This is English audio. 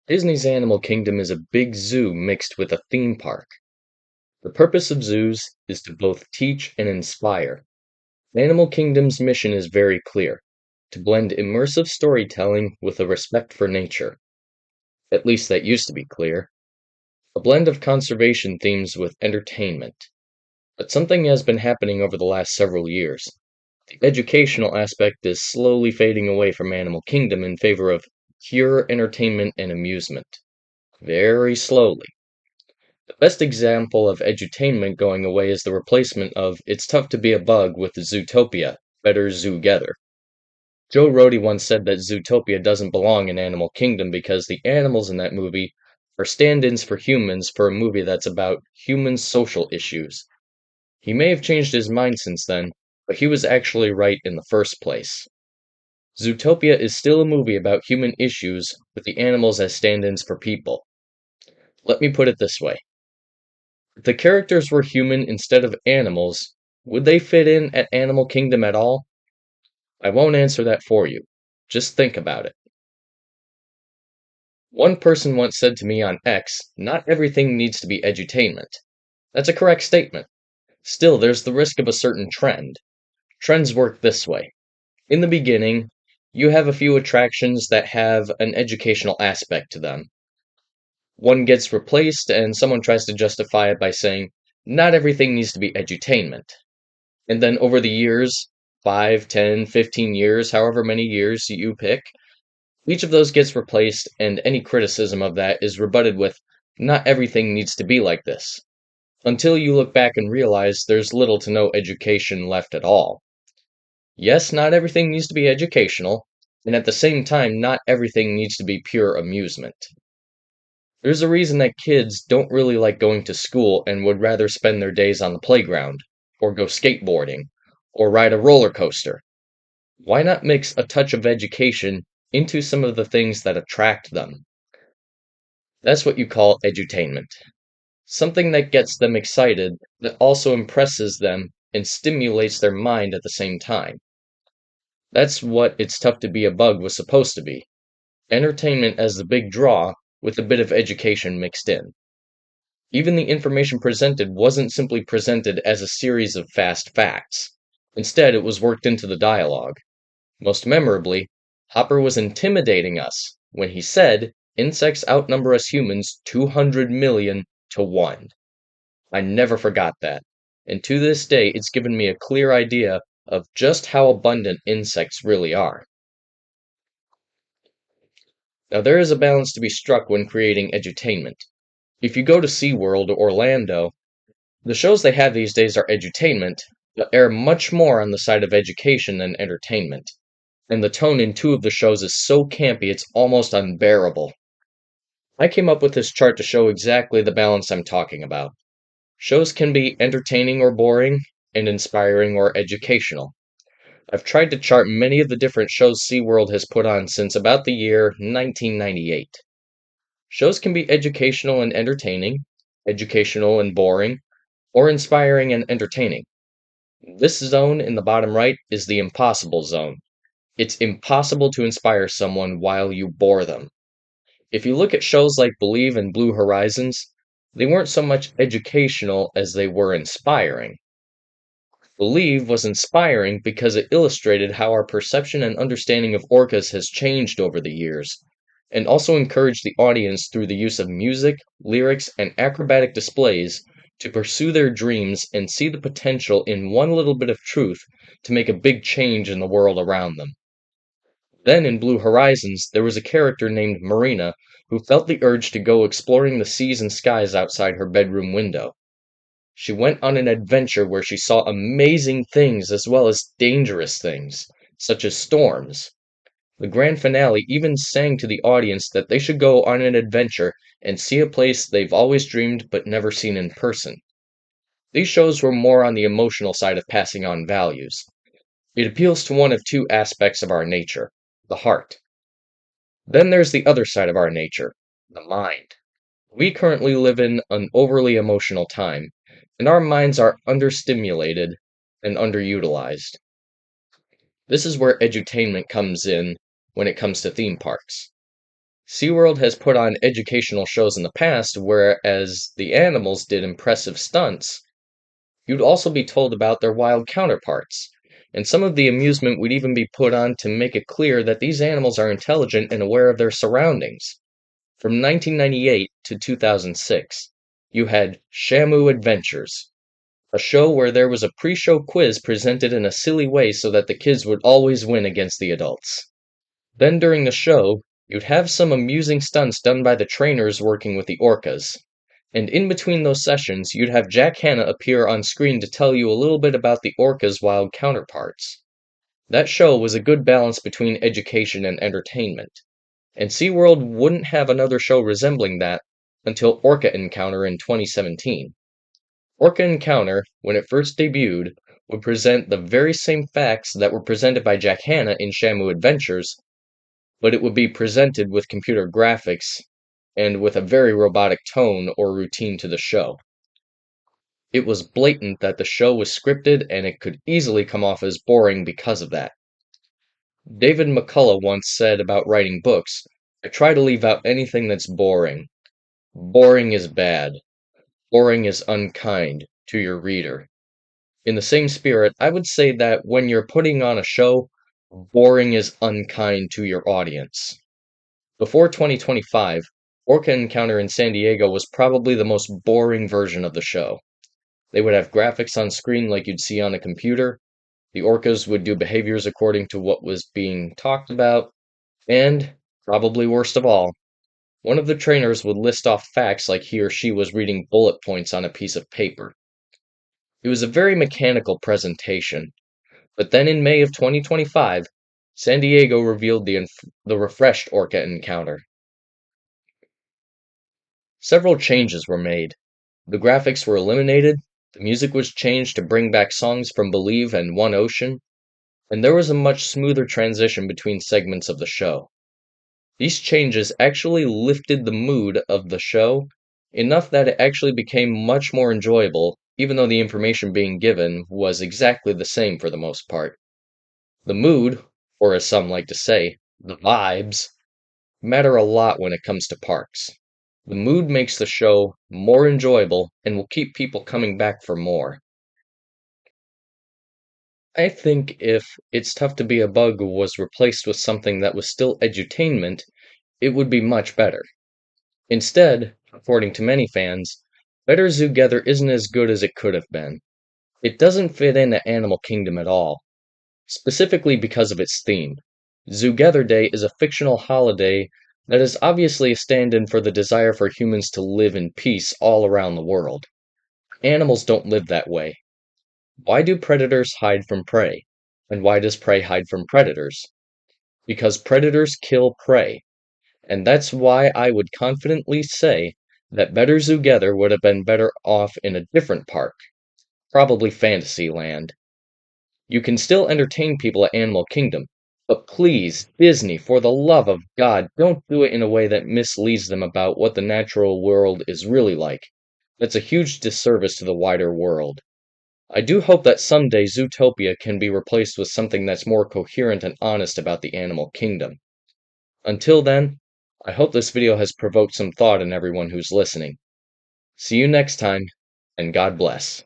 Disney's Animal Kingdom is a big zoo mixed with a theme park. The purpose of zoos is to both teach and inspire. Animal Kingdom's mission is very clear: to blend immersive storytelling with a respect for nature. At least that used to be clear. A blend of conservation themes with entertainment. But something has been happening over the last several years. The educational aspect is slowly fading away from Animal Kingdom in favor of pure entertainment and amusement. Very slowly. The best example of edutainment going away is the replacement of "It's tough to be a bug" with Zootopia, better Zoogether. Joe Rohde once said that Zootopia doesn't belong in Animal Kingdom because the animals in that movie are stand-ins for humans for a movie that's about human social issues. He may have changed his mind since then, but he was actually right in the first place. Zootopia is still a movie about human issues with the animals as stand-ins for people. Let me put it this way. If the characters were human instead of animals, would they fit in at Animal Kingdom at all? I won't answer that for you. Just think about it. One person once said to me on X, "Not everything needs to be edutainment." That's a correct statement. Still, there's the risk of a certain trend. Trends work this way. In the beginning, you have a few attractions that have an educational aspect to them. One gets replaced, and someone tries to justify it by saying, "Not everything needs to be edutainment." And then over the years, 5, 10, 15 years, however many years you pick, each of those gets replaced, and any criticism of that is rebutted with, "Not everything needs to be like this." Until you look back and realize there's little to no education left at all. Yes, not everything needs to be educational, and at the same time, not everything needs to be pure amusement. There's a reason that kids don't really like going to school and would rather spend their days on the playground, or go skateboarding, or ride a roller coaster. Why not mix a touch of education into some of the things that attract them? That's what you call edutainment. Something that gets them excited, that also impresses them and stimulates their mind at the same time. That's what It's Tough to Be a Bug was supposed to be. Entertainment as the big draw, with a bit of education mixed in. Even the information presented wasn't simply presented as a series of fast facts. Instead, it was worked into the dialogue. Most memorably, Hopper was intimidating us when he said, "Insects outnumber us humans 200 million to 1." I never forgot that, and to this day it's given me a clear idea of just how abundant insects really are. Now there is a balance to be struck when creating edutainment. If you go to SeaWorld or Orlando, the shows they have these days are edutainment, but err much more on the side of education than entertainment. And the tone in two of the shows is so campy it's almost unbearable. I came up with this chart to show exactly the balance I'm talking about. Shows can be entertaining or boring, and inspiring or educational. I've tried to chart many of the different shows SeaWorld has put on since about the year 1998. Shows can be educational and entertaining, educational and boring, or inspiring and entertaining. This zone in the bottom right is the impossible zone. It's impossible to inspire someone while you bore them. If you look at shows like Believe and Blue Horizons, they weren't so much educational as they were inspiring. Believe was inspiring because it illustrated how our perception and understanding of orcas has changed over the years, and also encouraged the audience through the use of music, lyrics, and acrobatic displays to pursue their dreams and see the potential in one little bit of truth to make a big change in the world around them. Then in Blue Horizons, there was a character named Marina who felt the urge to go exploring the seas and skies outside her bedroom window. She went on an adventure where she saw amazing things as well as dangerous things, such as storms. The grand finale even sang to the audience that they should go on an adventure and see a place they've always dreamed but never seen in person. These shows were more on the emotional side of passing on values. It appeals to one of two aspects of our nature: the heart. Then there's the other side of our nature, the mind. We currently live in an overly emotional time, and our minds are understimulated and underutilized. This is where edutainment comes in when it comes to theme parks. SeaWorld has put on educational shows in the past, whereas the animals did impressive stunts. You'd also be told about their wild counterparts, and some of the amusement would even be put on to make it clear that these animals are intelligent and aware of their surroundings. From 1998 to 2006, you had Shamu Adventures, a show where there was a pre-show quiz presented in a silly way so that the kids would always win against the adults. Then during the show, you'd have some amusing stunts done by the trainers working with the orcas. And in between those sessions, you'd have Jack Hanna appear on screen to tell you a little bit about the orcas' wild counterparts. That show was a good balance between education and entertainment, and SeaWorld wouldn't have another show resembling that until Orca Encounter in 2017. Orca Encounter, when it first debuted, would present the very same facts that were presented by Jack Hanna in Shamu Adventures, but it would be presented with computer graphics and with a very robotic tone or routine to the show. It was blatant that the show was scripted and it could easily come off as boring because of that. David McCullough once said about writing books, "I try to leave out anything that's boring. Boring is bad. Boring is unkind to your reader." In the same spirit, I would say that when you're putting on a show, boring is unkind to your audience. Before 2025, Orca Encounter in San Diego was probably the most boring version of the show. They would have graphics on screen like you'd see on a computer, the orcas would do behaviors according to what was being talked about, and, probably worst of all, one of the trainers would list off facts like he or she was reading bullet points on a piece of paper. It was a very mechanical presentation, but then in May of 2025, San Diego revealed the refreshed Orca Encounter. Several changes were made. The graphics were eliminated, the music was changed to bring back songs from Believe and One Ocean, and there was a much smoother transition between segments of the show. These changes actually lifted the mood of the show enough that it actually became much more enjoyable, even though the information being given was exactly the same for the most part. The mood, or as some like to say, the vibes, matter a lot when it comes to parks. The mood makes the show more enjoyable and will keep people coming back for more. I think if It's Tough to Be a Bug was replaced with something that was still edutainment, it would be much better. Instead, according to many fans, Better Zoogether isn't as good as it could have been. It doesn't fit into Animal Kingdom at all, specifically because of its theme. Zoogether Day is a fictional holiday that is obviously a stand-in for the desire for humans to live in peace all around the world. Animals don't live that way. Why do predators hide from prey? And why does prey hide from predators? Because predators kill prey. And that's why I would confidently say that Better Zoogether would have been better off in a different park, probably Fantasyland. You can still entertain people at Animal Kingdom, but please, Disney, for the love of God, don't do it in a way that misleads them about what the natural world is really like. That's a huge disservice to the wider world. I do hope that someday Zootopia can be replaced with something that's more coherent and honest about the animal kingdom. Until then, I hope this video has provoked some thought in everyone who's listening. See you next time, and God bless.